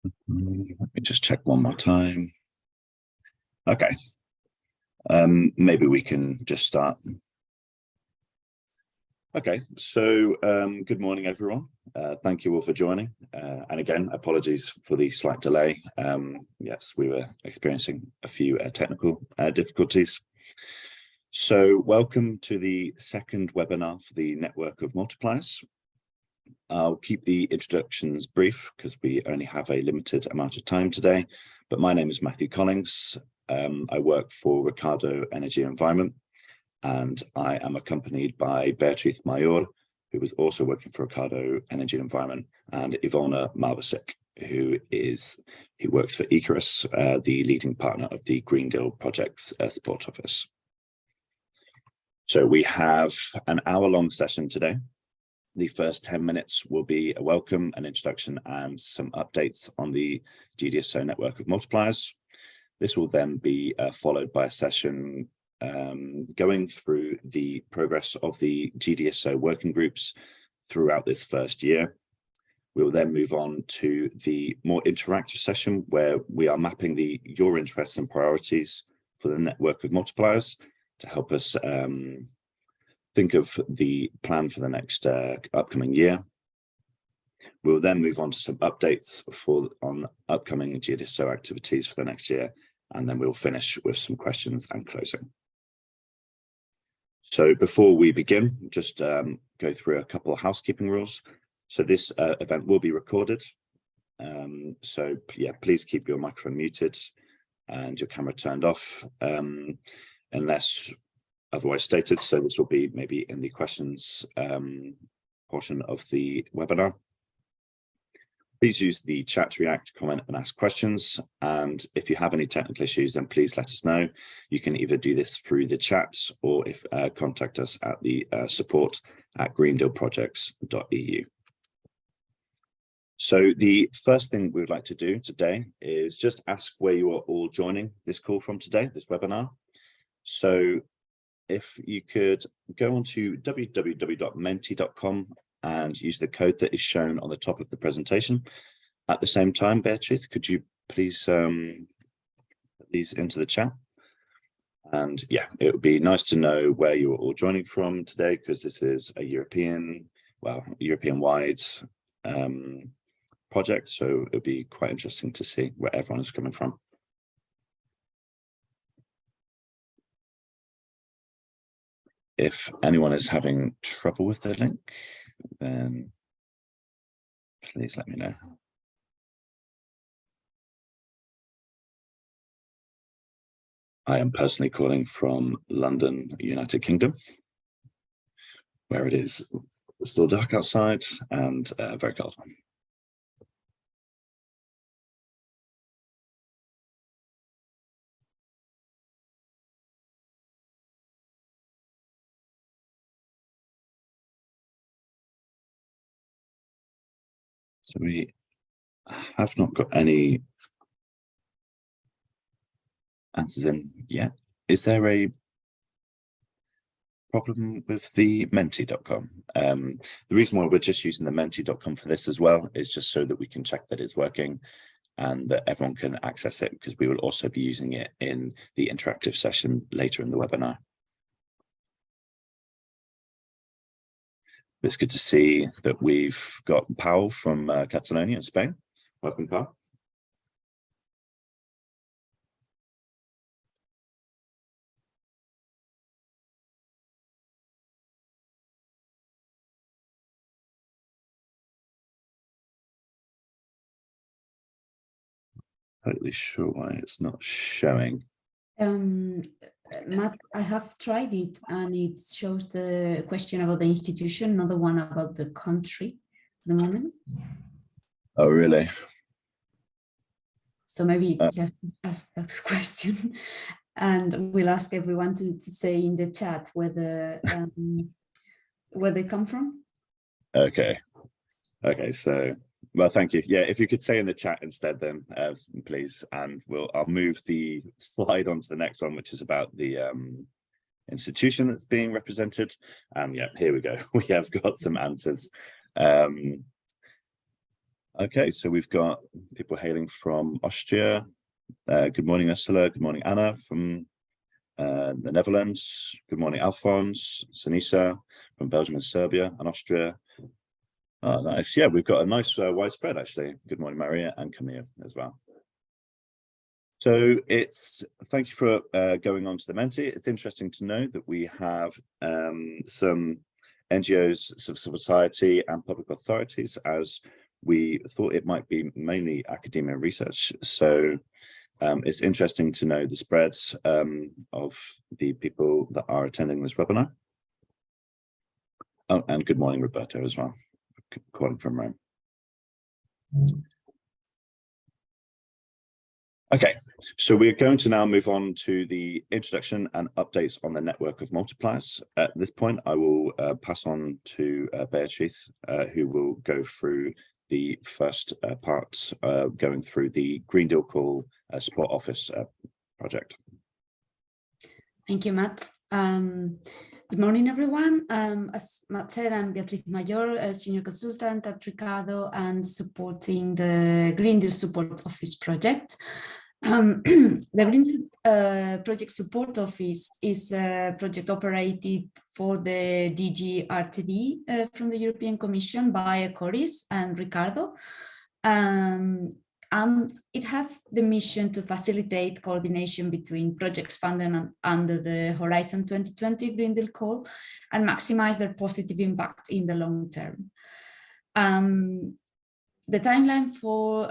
Let me just check one more time. Okay. Maybe we can just start. Okay, so good morning, everyone. Thank you all for joining. And again, apologies for the slight delay. Yes, we were experiencing a few technical difficulties. So welcome to the second webinar for the Network of Multipliers. I'll keep the introductions brief because we only have a limited amount of time today. But my name is Matthew Collins. I work for Ricardo Energy Environment, and I am accompanied by Beatriz Mayor, who is also working for Ricardo Energy Environment, and Ivona Malvasic, who works for Icarus, the leading partner of the Green Deal Project's support office. So we have an hour-long session today. The first 10 minutes will be a welcome, an introduction, and some updates on the GDSO Network of Multipliers. This will then be followed by a session going through the progress of the GDSO working groups throughout this first year. We will then move on to the more interactive session where we are mapping your interests and priorities for the Network of Multipliers to help us think of the plan for the next upcoming year. We'll then move on to some updates on upcoming GDSO activities for the next year, and then we'll finish with some questions and closing. So before we begin, just go through a couple of housekeeping rules. So this event will be recorded. So yeah, please keep your microphone muted and your camera turned off, unless otherwise stated. So this will be maybe in the questions portion of the webinar. Please use the chat to react, comment, and ask questions. And if you have any technical issues, then please let us know. You can either do this through the chat or contact us at the support@greendealprojects.eu. So the first thing we would like to do today is just ask where you are all joining this call from today, this webinar. So if you could go on to www.menti.com and use the code that is shown on the top of the presentation. At the same time, Beatriz, could you please put these into the chat? And yeah, it would be nice to know where you're all joining from today, because this is a European-wide project. So it would be quite interesting to see where everyone is coming from. If anyone is having trouble with the link, then please let me know. I am personally calling from London, United Kingdom, where it is still dark outside and very cold. So we have not got any answers in yet. Is there a problem with the menti.com? The reason why we're just using the menti.com for this as well is just so that we can check that it's working and that everyone can access it, because we will also be using it in the interactive session later in the webinar. It's good to see that we've got Paul from Catalonia in Spain. Welcome, Paul. Totally sure why it's not showing. Matt, I have tried it and it shows the question about the institution, not the one about the country at the moment. Oh, really? So maybe just ask that question, and we'll ask everyone to say in the chat where they come from. Okay. Okay, so, well, thank you. Yeah, if you could say in the chat instead then, please, and I'll move the slide on to the next one, which is about the institution that's being represented. And yeah, here we go. We have got some answers. Okay, so we've got people hailing from Austria. Good morning, Ursula. Good morning, Anna from the Netherlands. Good morning, Alphonse, Sinisa from Belgium and Serbia and Austria. Oh, nice. Yeah, we've got a nice widespread actually. Good morning, Maria and Camille as well. So thank you for going on to the Menti. It's interesting to know that we have some NGOs, civil society and public authorities, as we thought it might be mainly academia and research. So it's interesting to know the spreads of the people that are attending this webinar. Oh, and good morning, Roberto, as well, calling from Rome. Okay, so we're going to now move on to the introduction and updates on the network of multipliers. At this point, I will pass on to Beatrice, who will go through the first part, going through the Green Deal Call Support Office project. Thank you, Matt. Good morning, everyone. As Matt said, I'm Beatriz Mayor, a senior consultant at Ricardo and supporting the Green Deal Support Office project. The Green Deal Project Support Office is a project operated for the DG RTD from the European Commission by Coris and Ricardo. And it has the mission to facilitate coordination between projects funded under the Horizon 2020 Green Deal Call and maximize their positive impact in the long term. The timeline for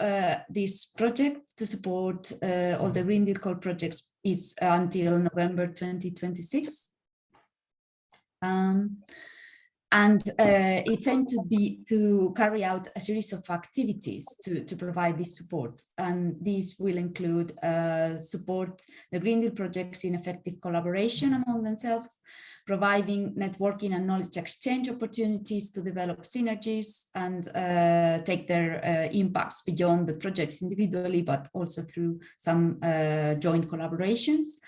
this project to support all the Green Deal Call projects is until November 2026. And it's aimed to carry out a series of activities to provide this support. And these will include support the Green Deal projects in effective collaboration among themselves, providing networking and knowledge exchange opportunities to develop synergies and take their impacts beyond the projects individually, but also through some joint collaborations,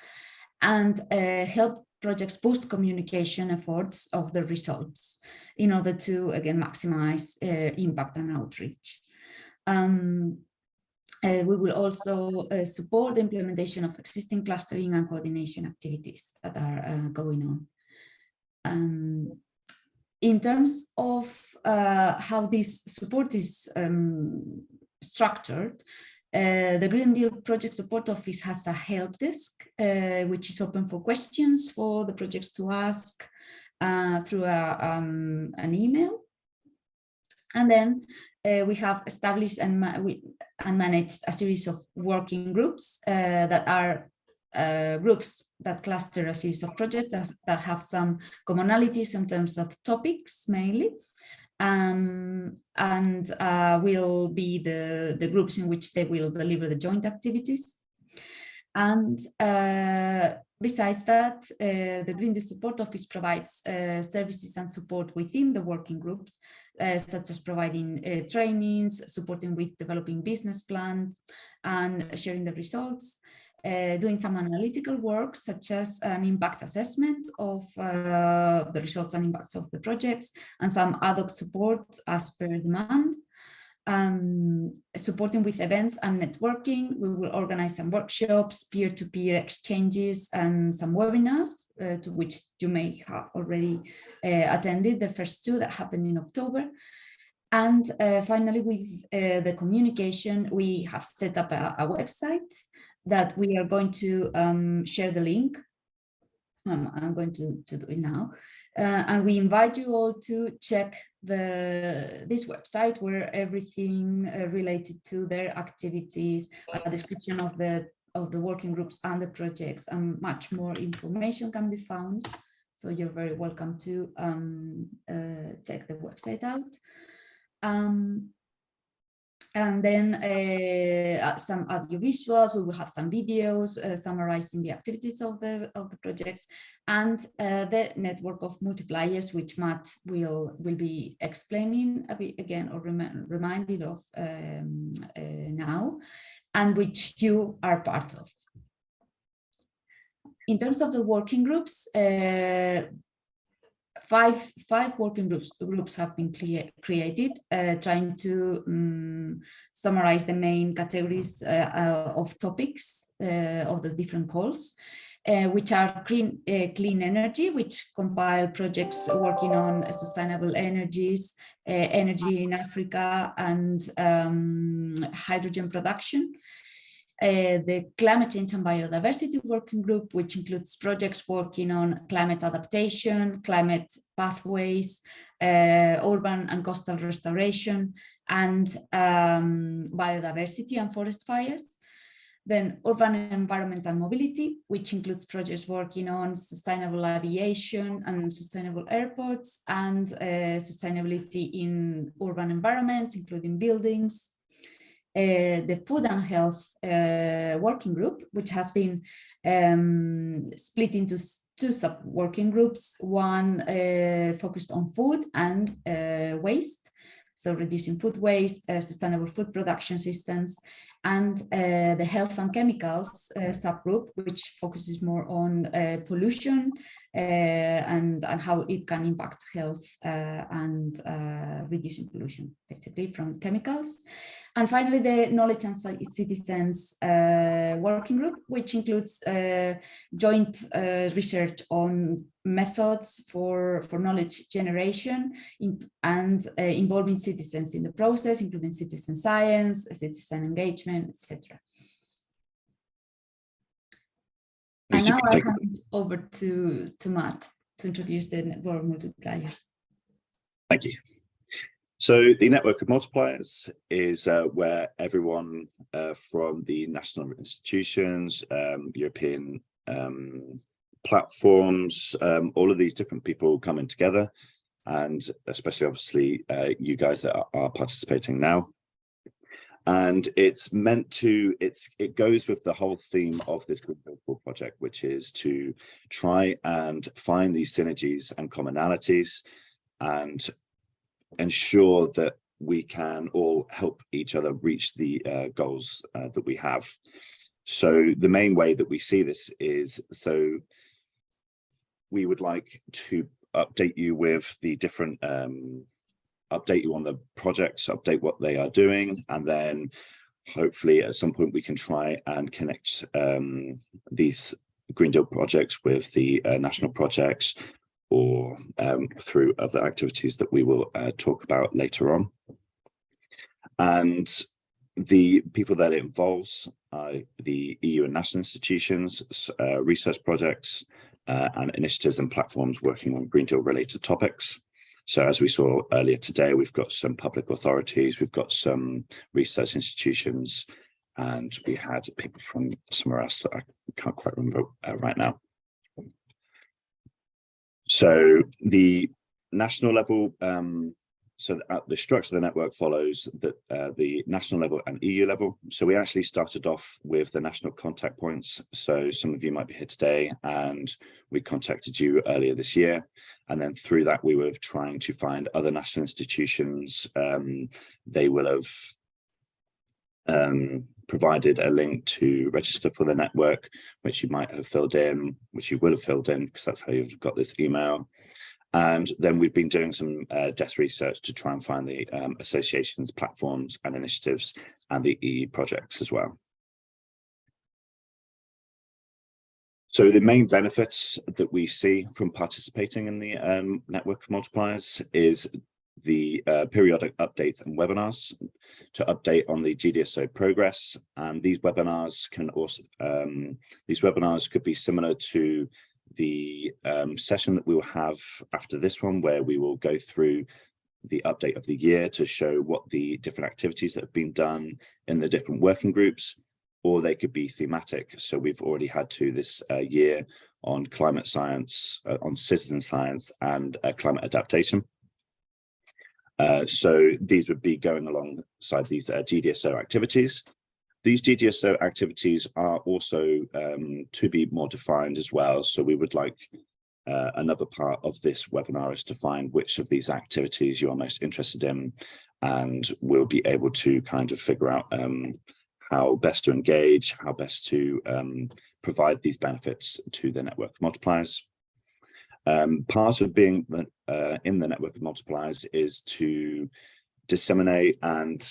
and help projects boost communication efforts of the results in order to, again, maximize impact and outreach. We will also support the implementation of existing clustering and coordination activities that are going on. In terms of how this support is structured, the Green Deal Project Support Office has a help desk, which is open for questions for the projects to ask through an email. And then we have established and managed a series of working groups that are groups that cluster a series of projects that have some commonalities in terms of topics mainly. And will be the groups in which they will deliver the joint activities. And besides that, the Green Deal Support Office provides services and support within the working groups, such as providing trainings, supporting with developing business plans and sharing the results, doing some analytical work, such as an impact assessment of the results and impacts of the projects, and some ad hoc support as per demand. Supporting with events and networking, we will organize some workshops, peer-to-peer exchanges, and some webinars, to which you may have already attended, the first two that happened in October. And finally, with the communication, we have set up a website that we are going to share the link. I'm going to do it now. And we invite you all to check this website, where everything related to their activities, a description of the working groups and the projects, and much more information can be found. So you're very welcome to check the website out. And then some audiovisuals. We will have some videos summarizing the activities of the projects, and the network of multipliers, which Matt will be explaining a bit again, or reminded of now, and which you are part of. In terms of the working groups, five working groups have been created, trying to summarize the main categories of topics of the different calls, which are clean energy, which compile projects working on sustainable energies, energy in Africa, and hydrogen production. The climate change and biodiversity working group, which includes projects working on climate adaptation, climate pathways, urban and coastal restoration, and biodiversity and forest fires. Then urban environment and mobility, which includes projects working on sustainable aviation and sustainable airports, and sustainability in urban environments, including buildings. The food and health working group, which has been split into two sub-working groups, one focused on food and waste, so reducing food waste, sustainable food production systems, and the health and chemicals subgroup, which focuses more on pollution and how it can impact health and reducing pollution, effectively, from chemicals. And finally, the Knowledge and Citizens working group, which includes joint research on methods for knowledge generation and involving citizens in the process, including citizen science, citizen engagement, etc. And now I hand over to Matt to introduce the Network of Multipliers. Thank you. So the Network of Multipliers is where everyone from the national institutions, European platforms, all of these different people coming together, and especially obviously you guys that are participating now. And it's meant to, it goes with the whole theme of this Green Build project, which is to try and find these synergies and commonalities and ensure that we can all help each other reach the goals that we have. So the main way that we see this is, so we would like to update you with the different update you on the projects, update what they are doing, and then hopefully at some point we can try and connect these Green Deal projects with the national projects, or through other activities that we will talk about later on. And the people that it involves are the EU and national institutions, research projects, and initiatives and platforms working on Green Deal related topics. So as we saw earlier today, we've got some public authorities, we've got some research institutions, and we had people from somewhere else that I can't quite remember right now. So the national level, so the structure of the network follows the national level and EU level. So we actually started off with the national contact points. So some of you might be here today, and we contacted you earlier this year. And then through that, we were trying to find other national institutions. They will have provided a link to register for the network, which you might have filled in, which you will have filled in, because that's how you've got this email. And then we've been doing some desk research to try and find the associations, platforms and initiatives, and the EU projects as well. So the main benefits that we see from participating in the Network of Multipliers is the periodic updates and webinars to update on the GDSO progress. And these webinars can also, these webinars could be similar to the session that we will have after this one, where we will go through the update of the year to show what the different activities that have been done in the different working groups, or they could be thematic. So we've already had two this year on climate science, on citizen science, and climate adaptation. So these would be going alongside these GDSO activities. These GDSO activities are also to be more defined as well. So we would like another part of this webinar is to find which of these activities you are most interested in, and we'll be able to kind of figure out how best to engage, how best to provide these benefits to the Network of Multipliers. Part of being in the Network of Multipliers is to disseminate and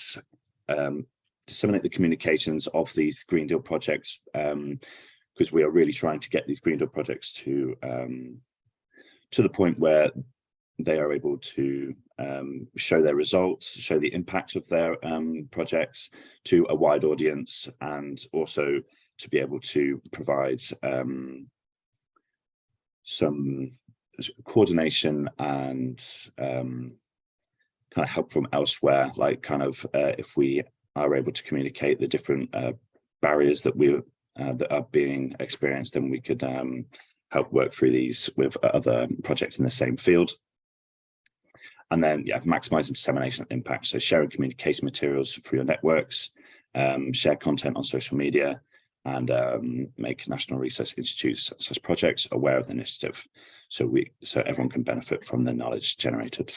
disseminate the communications of these Green Deal projects, because we are really trying to get these Green Deal projects to the point where they are able to show their results, show the impact of their projects to a wide audience, and also to be able to provide some coordination and kind of help from elsewhere, like kind of if we are able to communicate the different barriers that that are being experienced, then we could help work through these with other projects in the same field. And then, yeah, maximizing dissemination of impact. So sharing communication materials through your networks, share content on social media, and make national research institutes such as projects aware of the initiative, so everyone can benefit from the knowledge generated.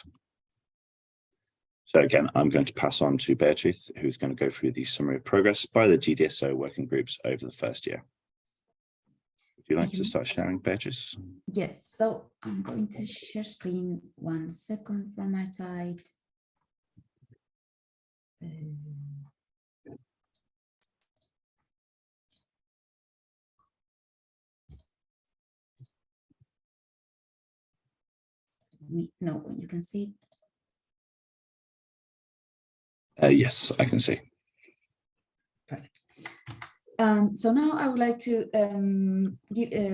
So again, I'm going to pass on to Beatrice, who's going to go through the summary of progress by the GDSO working groups over the first year. Would you like to start sharing, Beatrice? Yes, so I'm going to share screen 1 second from my side. Let me know when you can see it. Yes, I can see. Perfect. So now I would like to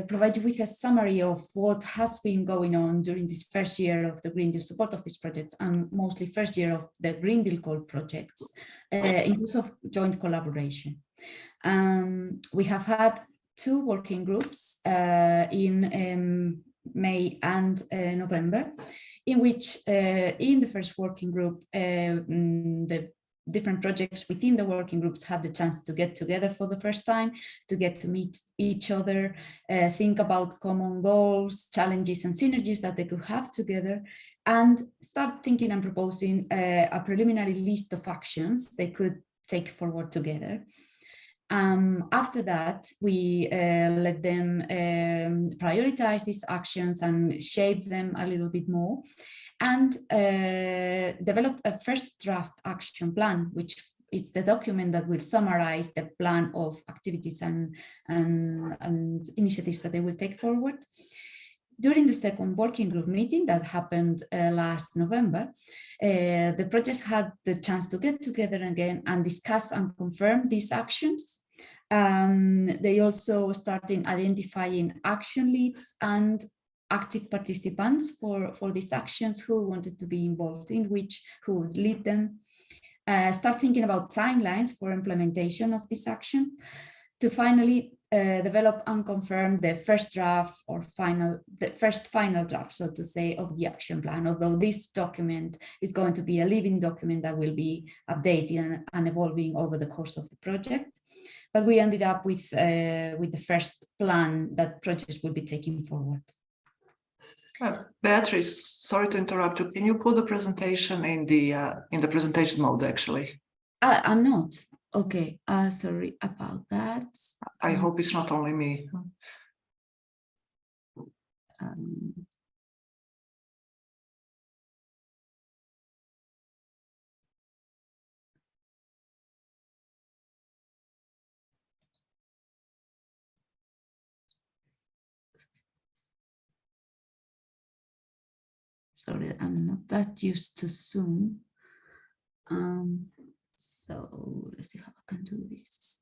provide you with a summary of what has been going on during this first year of the Green Deal Support Office projects, and mostly first year of the Green Deal Call projects in terms of joint collaboration. We have had 2 working groups in May and November, in which in the first working group, the different projects within the working groups had the chance to get together for the first time, to get to meet each other, think about common goals, challenges, and synergies that they could have together, and start thinking and proposing a preliminary list of actions they could take forward together. After that, we let them prioritize these actions and shape them a little bit more, and developed a first draft action plan, which is the document that will summarize the plan of activities and initiatives that they will take forward. During the second working group meeting that happened last November, the projects had the chance to get together again and discuss and confirm these actions. They also started identifying action leads and active participants for these actions, who wanted to be involved in which, who would lead them. Start thinking about timelines for implementation of this action, to finally develop and confirm the first draft or final draft, so to say, of the action plan. Although this document is going to be a living document that will be updating and evolving over the course of the project, but we ended up with the first plan that projects will be taking forward. Beatrice, sorry to interrupt you. Can you put the presentation in the presentation mode, actually? I'm not. Okay, sorry about that. I hope it's not only me. Sorry, I'm not that used to Zoom. So let's see how I can do this.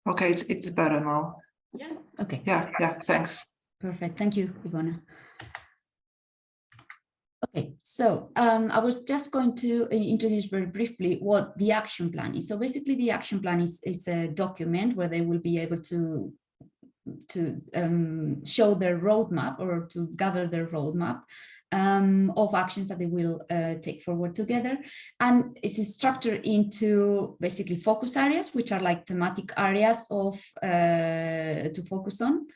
Okay, it's better now. Yeah, okay. Yeah, thanks. Perfect, thank you, Ivona. Okay, so I was just going to introduce very briefly what the action plan is. So basically the action plan is a document where they will be able to show their roadmap or to gather their roadmap of actions that they will take forward together. And it's structured into basically focus areas, which are like thematic areas of to focus on.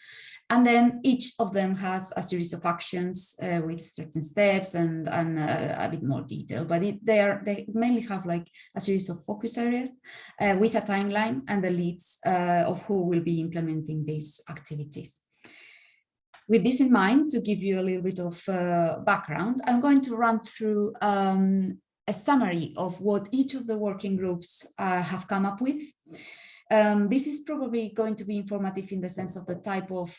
And then each of them has a series of actions with certain steps and a bit more detail, but they mainly have like a series of focus areas with a timeline and the leads of who will be implementing these activities. With this in mind, to give you a little bit of background, I'm going to run through a summary of what each of the working groups have come up with. This is probably going to be informative in the sense of the type of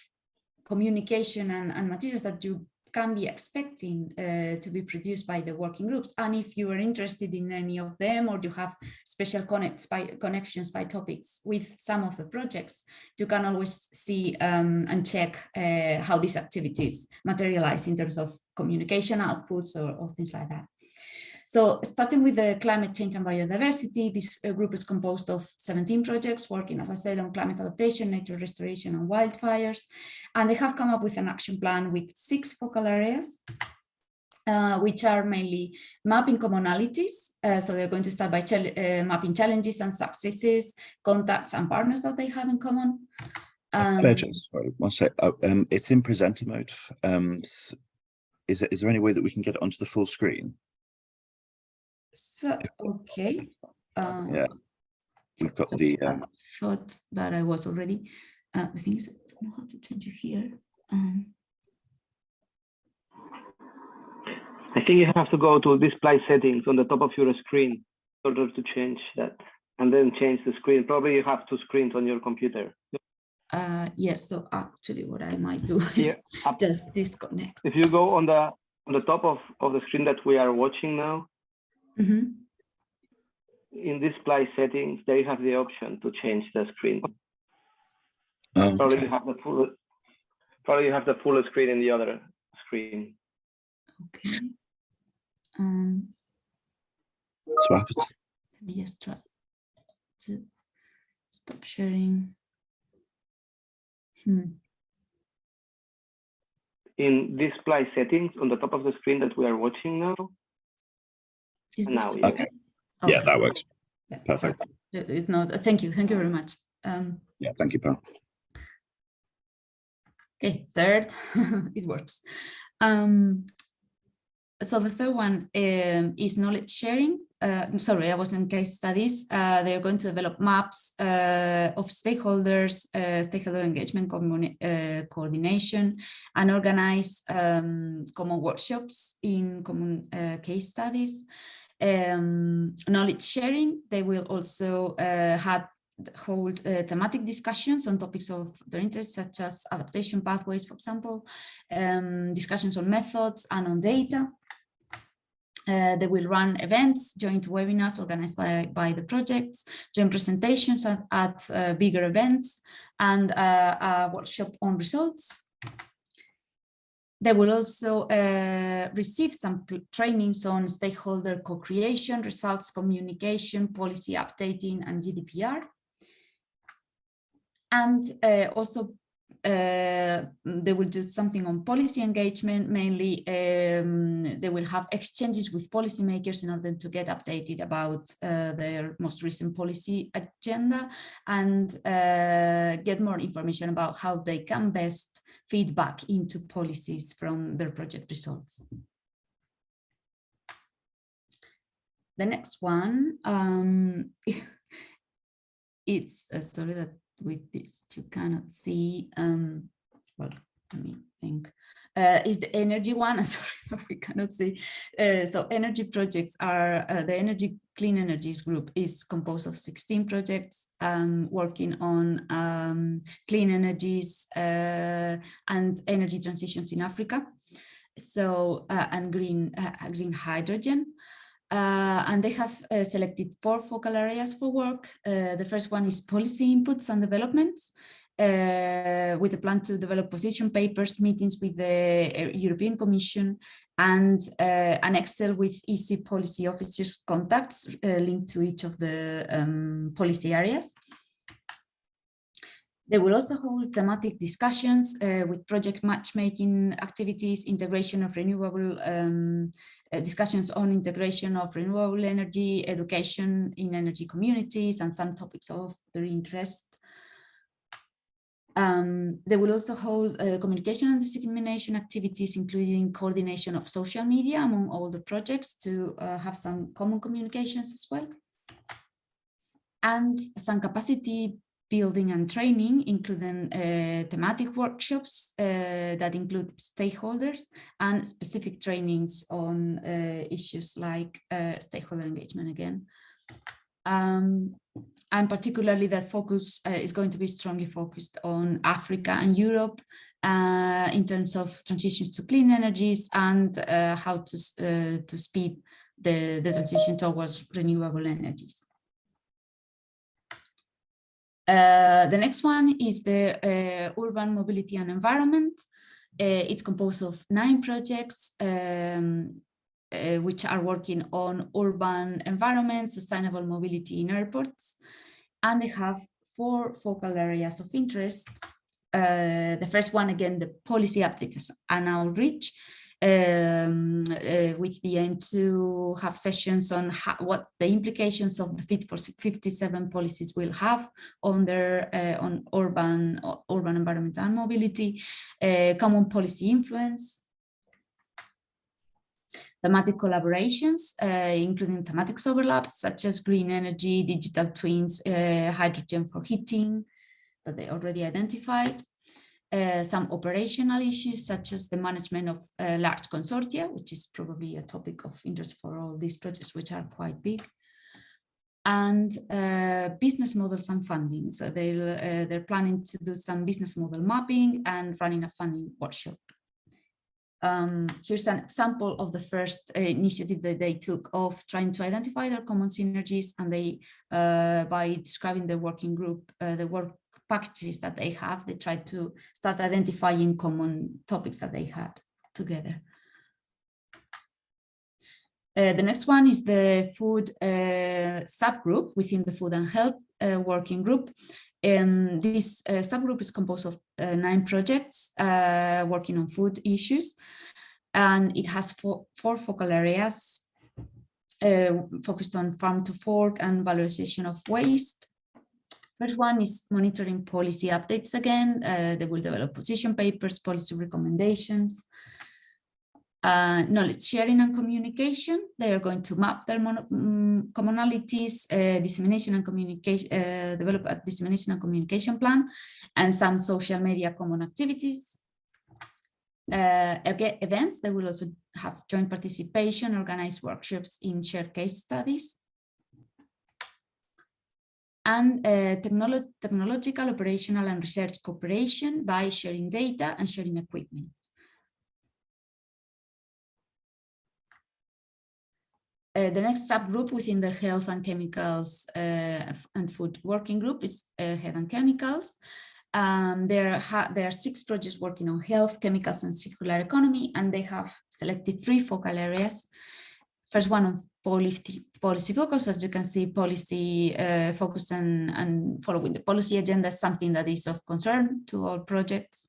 communication and materials that you can be expecting to be produced by the working groups. And if you are interested in any of them, or you have special connections by topics with some of the projects, you can always see and check how these activities materialize in terms of communication outputs or things like that. So starting with the climate change and biodiversity, this group is composed of 17 projects working, as I said, on climate adaptation, nature restoration, and wildfires. And they have come up with an action plan with 6 focal areas, which are mainly mapping commonalities. So they're going to start by mapping challenges and successes, contacts and partners that they have in common. Sorry, one sec. It's in presenter mode. Is there any way that we can get it onto the full screen? So, okay. Yeah, we've got so the. I thought that I was already. The thing is, I don't know how to change it here. I think you have to go to display settings on the top of your screen in order to change that, and then change the screen. Probably you have 2 screens on your computer. Yes. So actually, what I might do is just disconnect. If you go on the top of the screen that we are watching now. Mm-hmm. In display settings, they have the option to change the screen. Okay. Probably you have the full screen in the other screen. Okay. So what happens? Let me just try to stop sharing. In display settings on the top of the screen that we are watching now. Now, okay. Okay. Yeah, that works. Yeah, perfect. Thank you very much. Yeah, thank you, Pam. Okay, third, it works. So the third one is knowledge sharing. Sorry, I was in case studies. They're going to develop maps of stakeholders, stakeholder engagement, coordination, and organize common workshops in common case studies. Knowledge sharing, they will also hold thematic discussions on topics of their interest, such as adaptation pathways, for example, discussions on methods and on data. They will run events, joint webinars organized by the projects, joint presentations at bigger events, and a workshop on results. They will also receive some trainings on stakeholder co-creation, results communication, policy updating, and GDPR. And also they will do something on policy engagement. Mainly, they will have exchanges with policymakers in order to get updated about their most recent policy agenda and get more information about how they can best feed back into policies from their project results. The next one, it's sorry that with this you cannot see. Well, let me think. Is the energy one? Sorry, we cannot see. So energy projects are the Clean Energies group is composed of 16 projects working on clean energies and energy transitions in Africa. So and green hydrogen. And they have selected 4 focal areas for work. The first one is policy inputs and developments, with a plan to develop position papers, meetings with the European Commission, and an Excel with EC policy officers' contacts linked to each of the policy areas. They will also hold thematic discussions with project matchmaking activities, integration of renewable, discussions on integration of renewable energy, education in energy communities, and some topics of their interest. They will also hold communication and dissemination activities, including coordination of social media among all the projects to have some common communications as well. And some capacity building and training, including thematic workshops that include stakeholders and specific trainings on issues like stakeholder engagement again. And particularly their focus is going to be strongly focused on Africa and Europe in terms of transitions to clean energies and how to speed the transition towards renewable energies. The next one is the urban mobility and environment. It's composed of 9 projects which are working on urban environment, sustainable mobility in airports, and they have 4 focal areas of interest. The first one, again, the policy updates and outreach, with the aim to have sessions on what the implications of the Fit for 57 policies will have on their on urban environment and mobility, common policy influence, thematic collaborations, including thematic overlaps such as green energy, digital twins, hydrogen for heating that they already identified. Some operational issues such as the management of large consortia, which is probably a topic of interest for all these projects, which are quite big, and business models and funding. So they're planning to do some business model mapping and running a funding workshop. Here's an example of the first initiative that they took of trying to identify their common synergies, and they, by describing the working group, the work packages that they have, they tried to start identifying common topics that they had together. The next one is the food subgroup within the food and health working group. This subgroup is composed of 9 projects working on food issues, and it has four focal areas focused on farm to fork and valorization of waste. First one is monitoring policy updates again. They will develop position papers, policy recommendations, knowledge sharing and communication. They are going to map their commonalities, dissemination and communication, develop a dissemination and communication plan, and some social media common activities. Events, they will also have joint participation, organize workshops in shared case studies. And technological, operational, and research cooperation by sharing data and sharing equipment. The next subgroup within the health and chemicals and food working group is health and chemicals. There are 6 projects working on health, chemicals, and circular economy, and they have selected 3 focal areas. First one on policy focus. As you can see, policy focused and following the policy agenda is something that is of concern to all projects.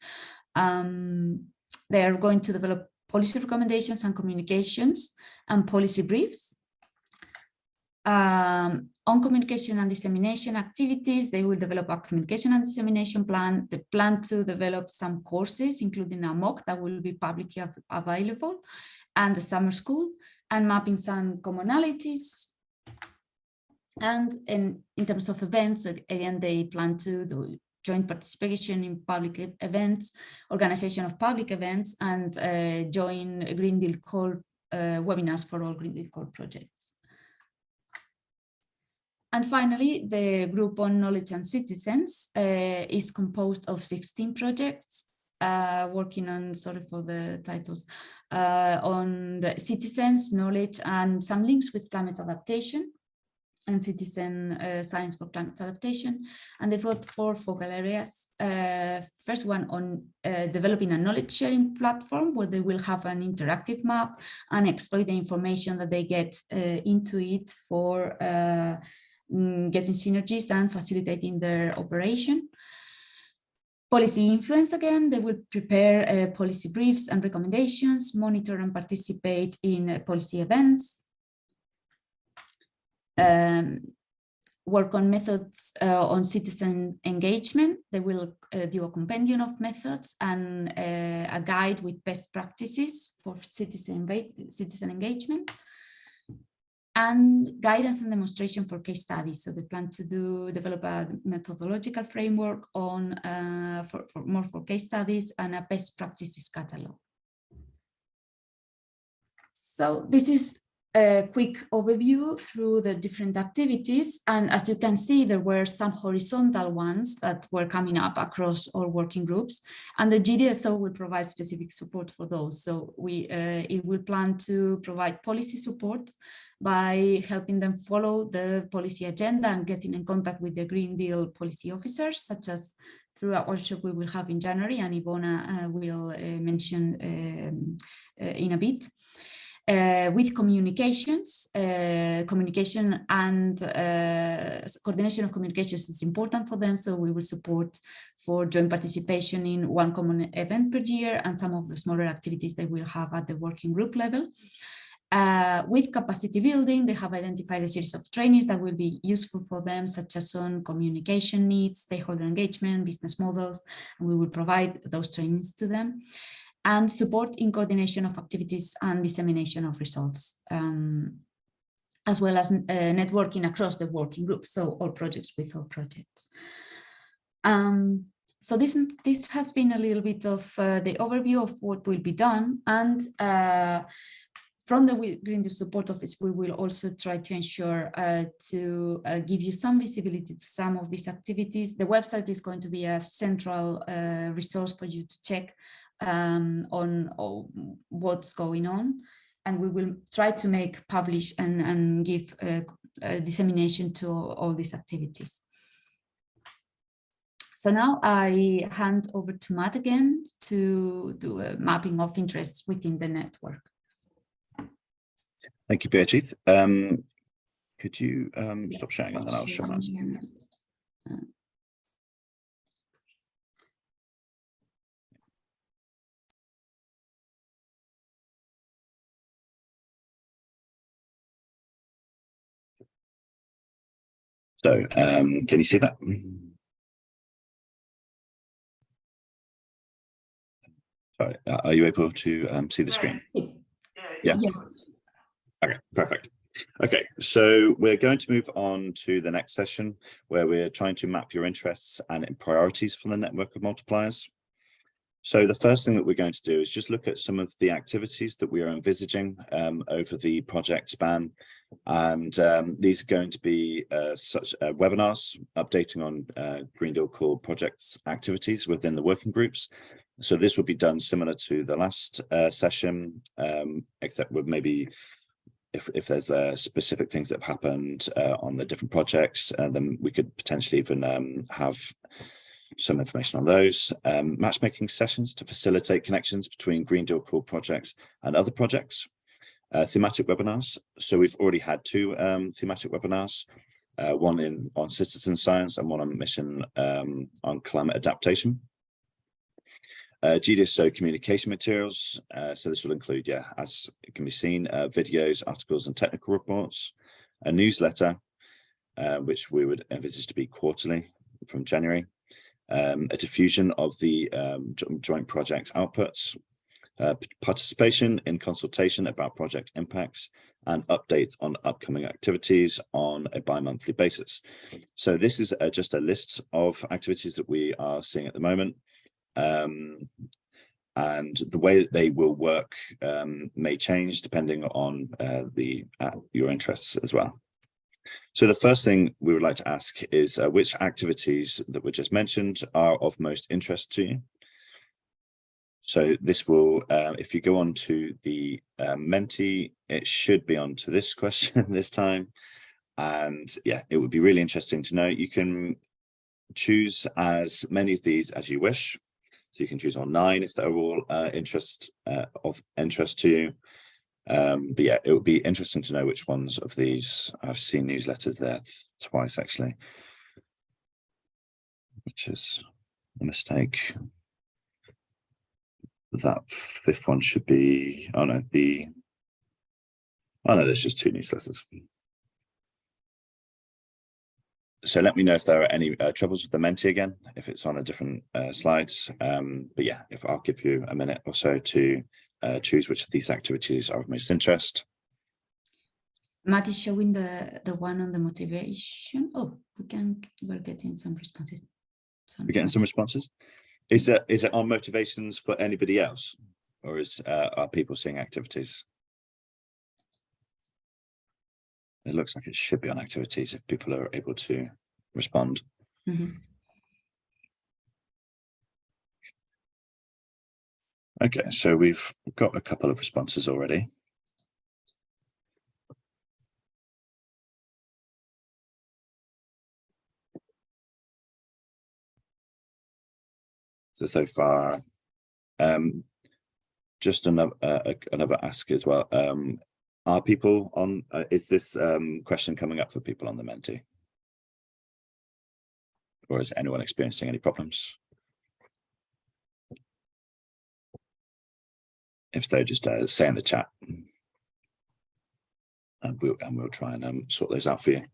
They are going to develop policy recommendations and communications and policy briefs. On communication and dissemination activities, they will develop a communication and dissemination plan. They plan to develop some courses, including a MOOC that will be publicly available, and the summer school, and mapping some commonalities. And in terms of events, again, they plan to do joint participation in public events, organization of public events, and join Green Deal Call webinars for all Green Deal Call projects. And finally, the group on knowledge and citizens is composed of 16 projects working on, sorry for the titles, on the citizens, knowledge, and some links with climate adaptation and citizen science for climate adaptation. And they've got 4 focal areas. First one on developing a knowledge sharing platform where they will have an interactive map and exploit the information that they get into it for getting synergies and facilitating their operation. Policy influence, again, they will prepare policy briefs and recommendations, monitor and participate in policy events, work on methods on citizen engagement. They will do a compendium of methods and a guide with best practices for citizen engagement, and guidance and demonstration for case studies. So they plan to develop a methodological framework on for case studies and a best practices catalog. So this is a quick overview through the different activities. And as you can see, there were some horizontal ones that were coming up across all working groups, and the GDSO will provide specific support for those. So it will plan to provide policy support by helping them follow the policy agenda and getting in contact with the Green Deal policy officers, such as through a workshop we will have in January, and Ivona will mention in a bit. With communications, communication and coordination of communications is important for them, so we will support for joint participation in one common event per year and some of the smaller activities they will have at the working group level. With capacity building, they have identified a series of trainings that will be useful for them, such as on communication needs, stakeholder engagement, business models, and we will provide those trainings to them. And support in coordination of activities and dissemination of results, as well as networking across the working group, so all projects with all projects. So this has been a little bit of the overview of what will be done, and from the Green Deal Support Office, we will also try to ensure to give you some visibility to some of these activities. The website is going to be a central resource for you to check on what's going on, and we will try to make publish and give dissemination to all these activities. So now I hand over to Matt again to do a mapping of interests within the network. Thank you, Beatrice. Could you stop sharing and then I'll share mine. So can you see that? Sorry, are you able to see the screen? Yeah. Okay, perfect. Okay, so we're going to move on to the next session where we're trying to map your interests and priorities for the network of multipliers. So the first thing that we're going to do is just look at some of the activities that we are envisaging over the project span. And these are going to be such webinars updating on Green Deal Core projects activities within the working groups. So this will be done similar to the last session, except with maybe if there's specific things that have happened on the different projects, then we could potentially even have some information on those. Matchmaking sessions to facilitate connections between Green Deal Core projects and other projects. Thematic webinars. So we've already had two thematic webinars, one on citizen science and one on mission on climate adaptation. GDSO communication materials. So this will include, as it can be seen, videos, articles and technical reports, a newsletter, which we would envisage to be quarterly from January, a diffusion of the joint project outputs, participation in consultation about project impacts, and updates on upcoming activities on a bi-monthly basis. So this is just a list of activities that we are seeing at the moment. And the way that they will work may change depending on your interests as well. So the first thing we would like to ask is which activities that were just mentioned are of most interest to you. So this will, if you go on to the Menti, it should be on to this question this time. And yeah, it would be really interesting to know. You can choose as many of these as you wish. So you can choose on 9 if they're all of interest to you. But yeah, it would be interesting to know which ones of these. I've seen newsletters there twice actually, which is a mistake. That fifth one should be, oh no, there's just 2 newsletters. So let me know if there are any troubles with the Menti again, if it's on a different slides. But yeah, if I'll give you a minute or so to choose which of these activities are of most interest. Matt is showing the one on the motivation. Oh, we're getting some responses. We're getting some responses. Is it on motivations for anybody else, or are people seeing activities? It looks like it should be on activities if people are able to respond. Mm-hmm. Okay, so we've got a couple of responses already. So far, just another ask as well. Are people on? Is this question coming up for people on the Menti, or is anyone experiencing any problems? If so, just say in the chat, and we'll try and sort those out for you.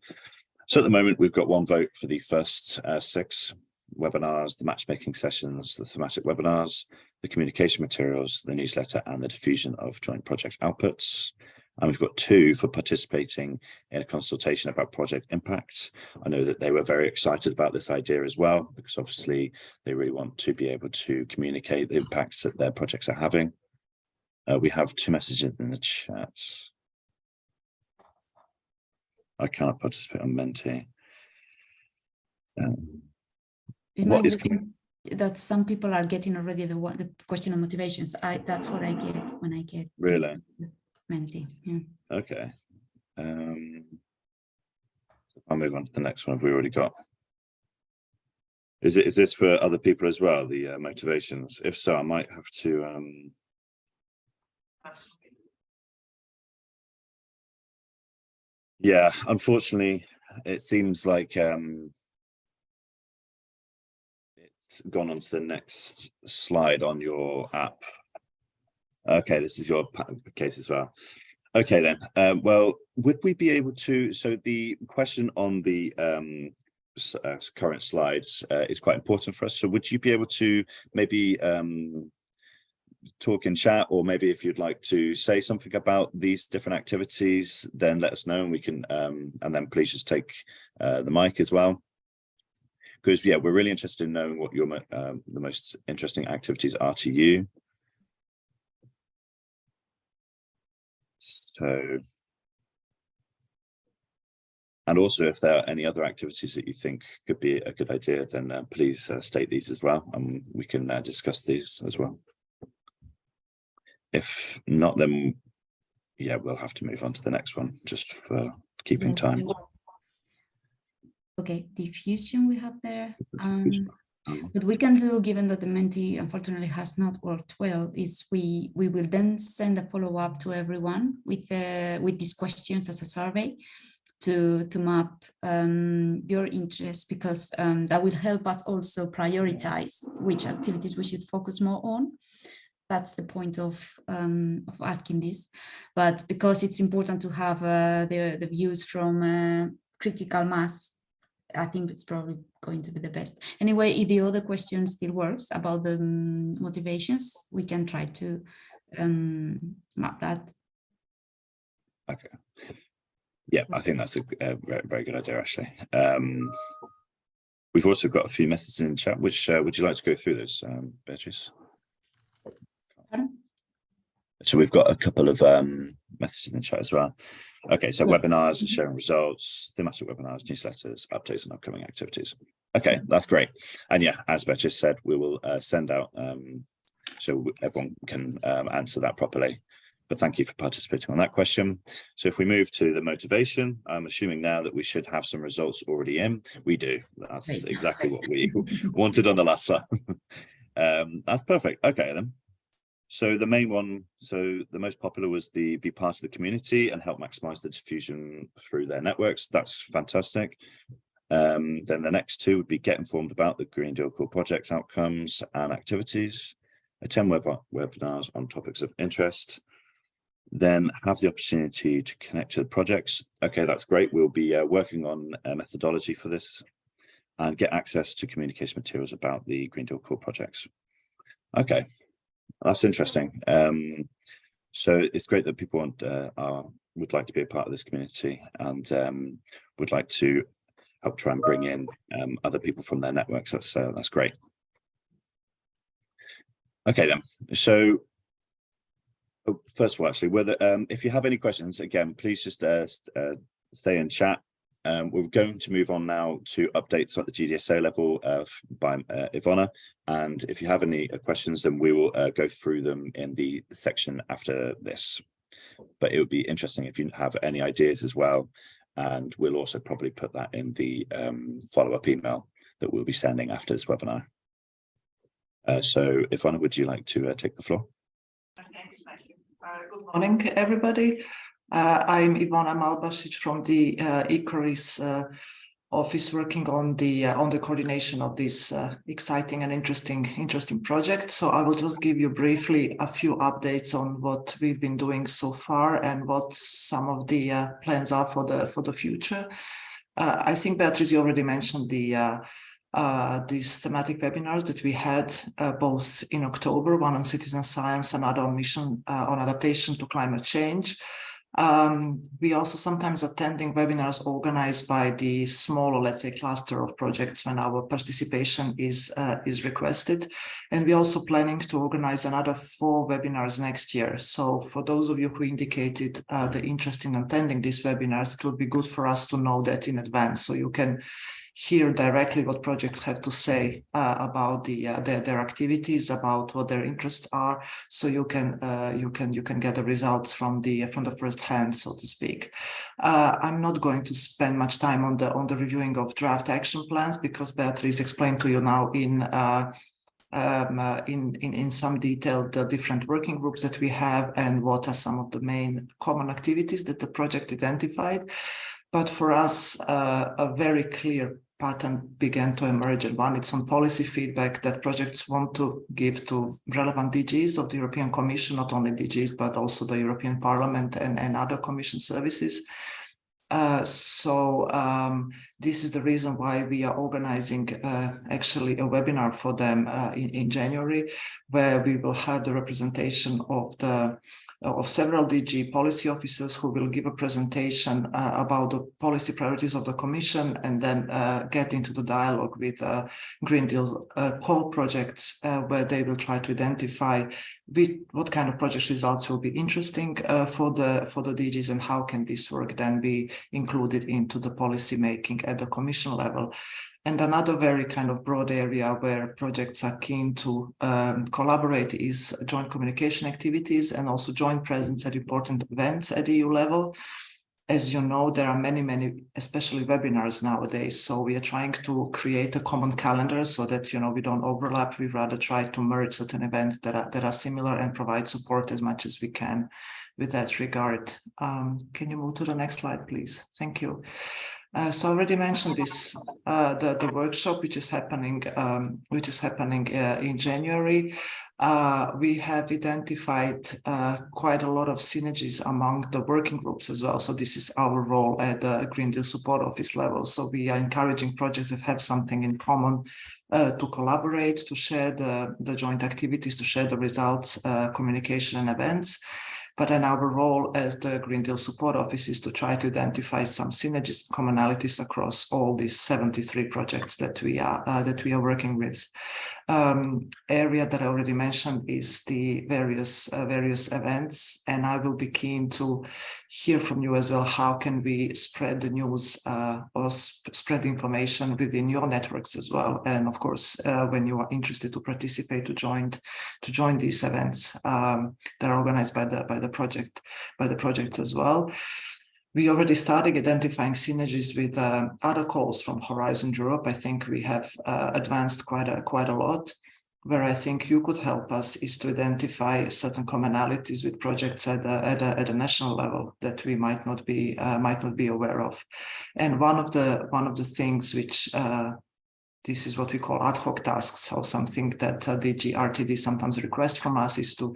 So at the moment, we've got 1 vote for the first 6 webinars: the matchmaking sessions, the thematic webinars, the communication materials, the newsletter, and the diffusion of joint project outputs. And we've got 2 for participating in a consultation about project impact. I know that they were very excited about this idea as well, because obviously they really want to be able to communicate the impacts that their projects are having. We have 2 messages in the chat. I cannot participate on Menti. What is that some people are getting already the question of motivations. That's what I get when I get really Menti. Yeah. Okay. I'll move on to the next one. Have we already got? Is this for other people as well? The motivations. If so, I might have to. Yeah, unfortunately, it seems like it's gone on to the next slide on your app. Okay, this is your case as well. Okay, then. Well, would we be able to? So the question on the current slides is quite important for us. So would you be able to maybe talk in chat, or maybe if you'd like to say something about these different activities, then let us know, and we can and then please just take the mic as well, because yeah, we're really interested in knowing what your the most interesting activities are to you. So, and also if there are any other activities that you think could be a good idea, then please state these as well, and we can discuss these as well. If not, then yeah, we'll have to move on to the next one, just for keeping time. Okay, diffusion we have there. What we can do, given that the Menti unfortunately has not worked well, is we will then send a follow-up to everyone with these questions as a survey to map your interests, because that will help us also prioritize which activities we should focus more on. That's the point of asking this. But because it's important to have the views from critical mass, I think it's probably going to be the best. Anyway, if the other question still works about the motivations, we can try to map that. Okay. Yeah, I think that's a very good idea, actually. We've also got a few messages in the chat. Which would you like to go through those, Beatrice? Pardon? So we've got a couple of messages in the chat as well. Okay, so yeah. Webinars and sharing results, thematic webinars, newsletters, updates and upcoming activities. Okay, that's great. And yeah, as Beatrice said, we will send out so everyone can answer that properly. But thank you for participating on that question. So if we move to the motivation, I'm assuming now that we should have some results already in. We do. That's exactly what we wanted on the last slide. That's perfect. Okay, then. So the main one, so the most popular was the be part of the community and help maximize the diffusion through their networks. That's fantastic. Then the next two would be get informed about the Green Deal core projects, outcomes and activities, attend webinars on topics of interest, then have the opportunity to connect to the projects. Okay, that's great. We'll be working on a methodology for this and get access to communication materials about the Green Deal core projects. Okay, that's interesting. So it's great that people would like to be a part of this community and would like to help try and bring in other people from their networks. That's great. Okay then, so first of all, actually, whether if you have any questions, again, please just stay in chat. We're going to move on now to updates at the GDSO level by Ivona. And if you have any questions, then we will go through them in the section after this. But it would be interesting if you have any ideas as well. And we'll also probably put that in the follow-up email that we'll be sending after this webinar. So Ivona, would you like to take the floor? Thanks, Matthew. Good morning, everybody. I'm Ivona Malbasic from the ICORIS office, working on the coordination of this exciting and interesting project. So I will just give you briefly a few updates on what we've been doing so far and what some of the plans are for the future. I think Beatrice already mentioned these thematic webinars that we had both in October, one on citizen science, another on mission on adaptation to climate change. We also sometimes attending webinars organized by the smaller, let's say, cluster of projects when our participation is requested. And we're also planning to organize another 4 webinars next year. So for those of you who indicated the interest in attending these webinars, it would be good for us to know that in advance, so you can hear directly what projects have to say about their activities, about what their interests are, so you can get the results from the first hand, so to speak. I'm not going to spend much time on the reviewing of draft action plans, because Beatrice explained to you now in some detail the different working groups that we have and what are some of the main common activities that the project identified. But for us, a very clear pattern began to emerge, and one, it's on policy feedback that projects want to give to relevant DGs of the European Commission, not only DGs, but also the European Parliament and other Commission services. This is the reason why we are organizing actually a webinar for them in January, where we will have the representation of several DG policy officers who will give a presentation about the policy priorities of the Commission, and then get into the dialogue with Green Deal core projects, where they will try to identify what kind of project results will be interesting for the DGs, and how can this work then be included into the policy making at the Commission level. And another very kind of broad area where projects are keen to collaborate is joint communication activities and also joint presence at important events at EU level. As you know, there are many, especially webinars nowadays. So we are trying to create a common calendar so that, you know, we don't overlap. We rather try to merge certain events that are similar and provide support as much as we can with that regard. Can you move to the next slide, please? Thank you. So I already mentioned this, the workshop which is happening in January. We have identified quite a lot of synergies among the working groups as well. So this is our role at the Green Deal Support Office level. So we are encouraging projects that have something in common to collaborate, to share the joint activities, to share the results, communication and events. But then our role as the Green Deal Support Office is to try to identify some synergies, commonalities across all these 73 projects that we are working with. Area that I already mentioned is the various events, and I will be keen to hear from you as well. How can we spread the news or spread information within your networks as well? And of course, when you are interested to participate, to join these events that are organized by the project as well. We already started identifying synergies with other calls from Horizon Europe. I think we have advanced quite a lot. where I think you could help us is to identify certain commonalities with projects at a national level that we might not be aware of. And one of the things which this is what we call ad hoc tasks. So something that DG RTD sometimes requests from us is to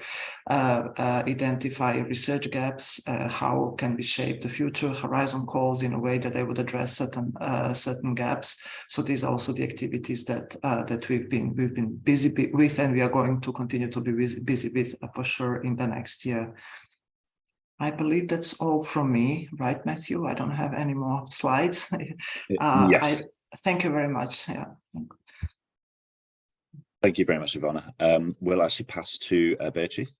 identify research gaps. How can we shape the future horizon calls in a way that they would address certain gaps? So these are also the activities that we've been busy with, and we are going to continue to be busy with for sure in the next year. I believe that's all from me, right, Matthew? I don't have any more slides. Yes. Thank you very much. Yeah. Thank you very much, Ivana. We'll actually pass to Beatrice.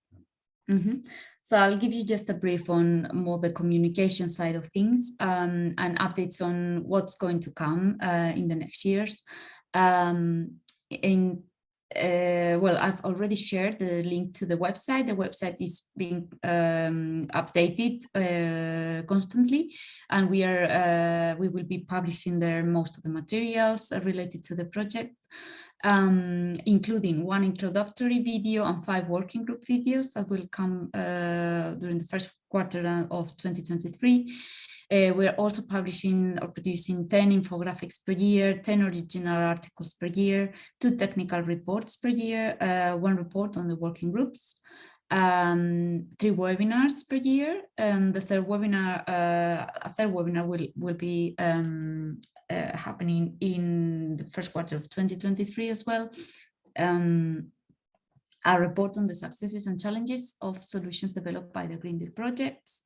So I'll give you just a brief on more the communication side of things and updates on what's going to come in the next years. Well, I've already shared the link to the website. The website is being updated constantly, and we will be publishing there most of the materials related to the project, including one introductory video and 5 working group videos that will come during the first quarter of 2023. We're also publishing or producing 10 infographics per year, 10 original articles per year, 2 technical reports per year, 1 report on the working groups, 3 webinars per year. The third webinar, a third webinar will be happening in the first quarter of 2023 as well. A report on the successes and challenges of solutions developed by the Green Deal projects.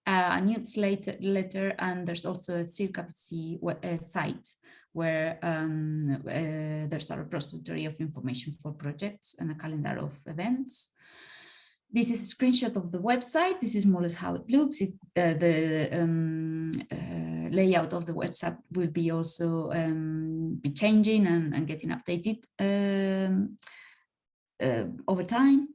A newsletter, and there's also a CIRCAPC site where there's a repository of information for projects and a calendar of events. This is a screenshot of the website. This is more or less how it looks. The layout of the website will be also be changing and getting updated over time.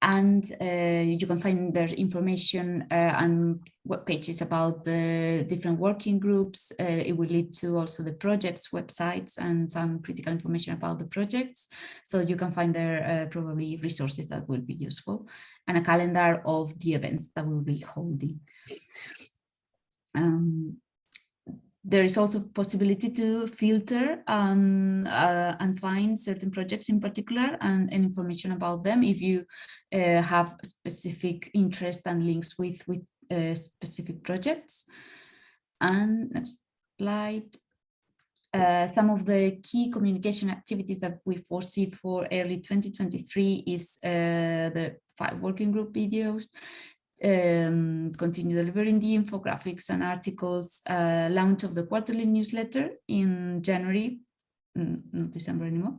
And you can find their information and web pages about the different working groups. It will lead to also the projects websites and some critical information about the projects. So you can find there probably resources that will be useful, and a calendar of the events that we'll be holding. There is also possibility to filter and find certain projects in particular and information about them if you have specific interest and links with specific projects. And next slide. Some of the key communication activities that we foresee for early 2023 is the 5 working group videos, continue delivering the infographics and articles, launch of the quarterly newsletter in January, not December anymore,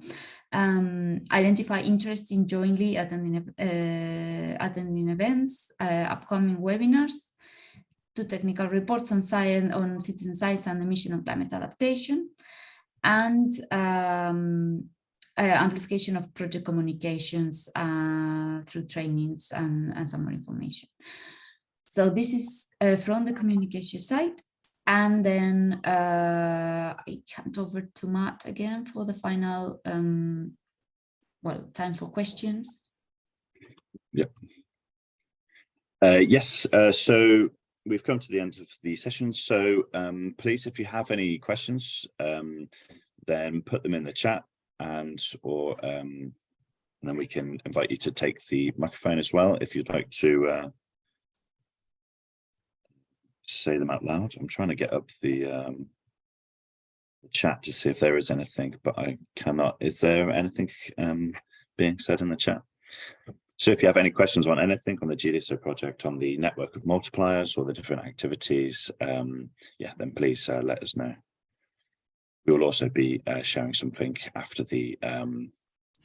identify interest in jointly attending events, upcoming webinars, 2 technical reports on science, on citizen science and the mission on climate adaptation, and amplification of project communications through trainings and some more information. So this is from the communication side. And then I hand over to Matt again for the final, time for questions. Yep. Yes, so we've come to the end of the session. So please, if you have any questions, then put them in the chat. And then we can invite you to take the microphone as well if you'd like to say them out loud. I'm trying to get up the chat to see if there is anything, but I cannot. Is there anything being said in the chat? So if you have any questions on anything on the GDSO project, on the network of multipliers or the different activities, then please let us know. We will also be sharing something after the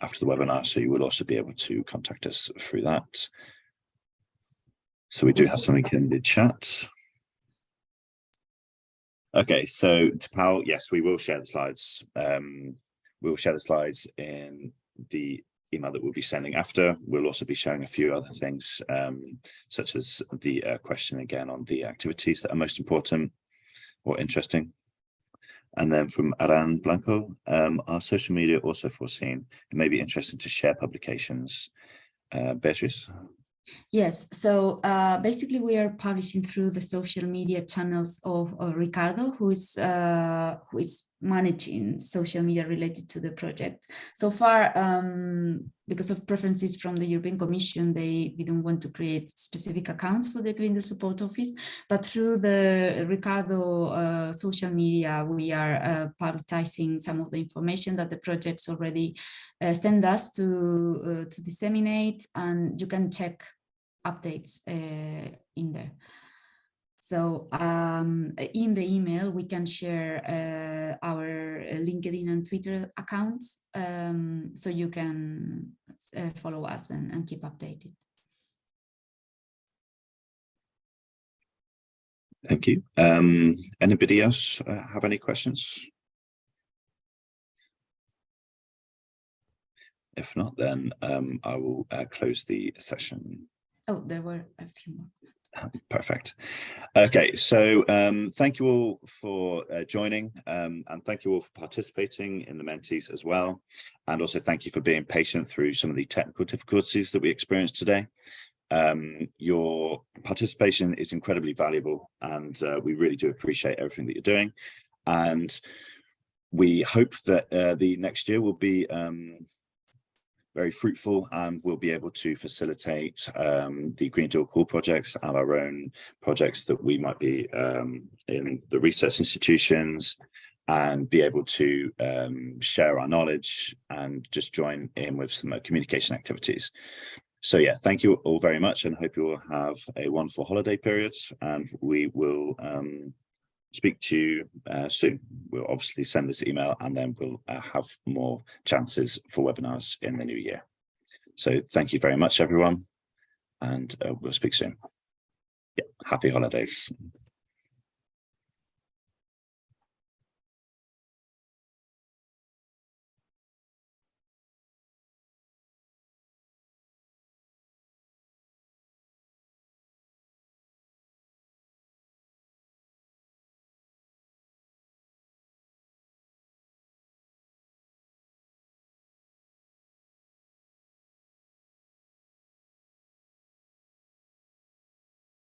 webinar, so you will also be able to contact us through that. So we do have something in the chat. Okay, so Tapao, yes, we will share the slides. We will share the slides in the email that we'll be sending after. We'll also be sharing a few other things, such as the question again on the activities that are most important or interesting. And then from Aran Blanco, are social media also foreseen? It may be interesting to share publications. Beatrice? Yes, so basically we are publishing through the social media channels of Ricardo, who is managing social media related to the project. So far, because of preferences from the European Commission, they didn't want to create specific accounts for the Green Deal Support Office, but through the Ricardo social media, we are publicizing some of the information that the projects already send us to disseminate, and you can check updates in there. So in the email, we can share our LinkedIn and Twitter accounts, so you can follow us and keep updated. Thank you. Anybody else have any questions? If not, then I will close the session. Oh, there were a few more. Perfect. Okay, so thank you all for joining, and thank you all for participating in the Mentees as well. And also thank you for being patient through some of the technical difficulties that we experienced today. Your participation is incredibly valuable, and we really do appreciate everything that you're doing. And we hope that the next year will be very fruitful, and we'll be able to facilitate the Green Deal core projects and our own projects that we might be in the research institutions, and be able to share our knowledge and just join in with some communication activities. So yeah, thank you all very much, and hope you all have a wonderful holiday period, and we will speak to you soon. We'll obviously send this email, and then we'll have more chances for webinars in the new year. So thank you very much, everyone, and we'll speak soon. Yeah, happy holidays.